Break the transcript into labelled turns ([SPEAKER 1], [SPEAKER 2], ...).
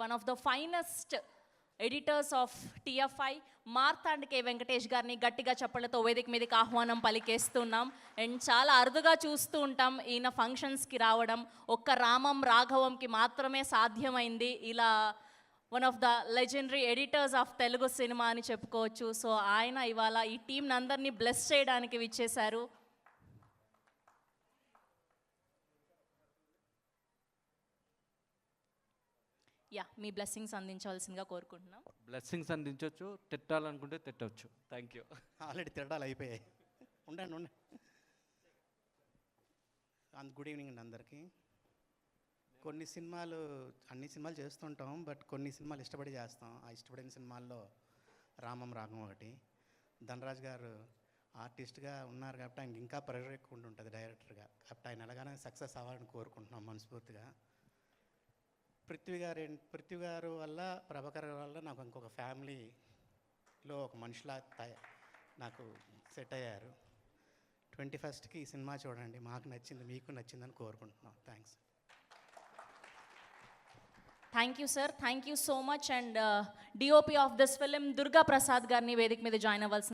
[SPEAKER 1] One of the finest editors of TFI Martand K Venkatesh గారిని గట్టిగా చప్పళ్లతో వేదిక మీదకి ఆహ్వానం పలికేస్తున్నాం. అండ్ చాలా అరుదుగా చూస్తూ ఉంటాం ఈయన ఫంక్షన్స్కి రావడం. ఒక్క రామం రాఘవంకి మాత్రమే సాధ్యమైంది ఇలా one of the legendary editors of Telugu cinema అని చెప్పుకోవచ్చు. సో ఆయన ఇవాళ ఈ టీం అందరినీ బ్లెస్ చేయడానికి విచ్చేశారు. మీ బ్లెస్సింగ్స్ అందించవలసిందిగా కోరుకుంటున్నాం.
[SPEAKER 2] బ్లెస్సింగ్స్ అందించవచ్చు, తిట్టాలనుకుంటే తిట్టవచ్చు. Thank you.
[SPEAKER 3] ఆల్రెడీ తిరడాలు అయిపోయాయి. ఉండండి. గుడ్ ఈవినింగ్ అండి అందరికీ. అన్ని సినిమాలు చేస్తుంటాం, బట్ కొన్ని సినిమాలు ఇష్టపడి చేస్తాం. ఆ ఇష్టపడిన సినిమాల్లో రామం రాగం ఒకటి. ధనరాజ్ గారు ఆర్టిస్ట్గా ఉన్నారు కాబట్టి ఆయనకి ఇంకా ప్రెషర్ ఎక్కువ ఉంటుంది డైరెక్టర్గా. కాబట్టి ఆయన ఎలాగానే సక్సెస్ అవ్వాలని కోరుకుంటున్నాం మనస్ఫూర్తిగా. పృథ్వీ గారు వల్ల, ప్రభాకర్ వల్ల నాకు ఇంకొక ఫ్యామిలీలో ఒక మనిషిలా నాకు సెట్ అయ్యారు. 21st ఈ సినిమా చూడండి. మాకు నచ్చింది, మీకు నచ్చిందని కోరుకుంటున్నాం.
[SPEAKER 1] Thank you sir, thank you so much. And DOP of this film Durga Prasad గారిని వేదిక మీద జాయిన్ అవ్వాల్సింది.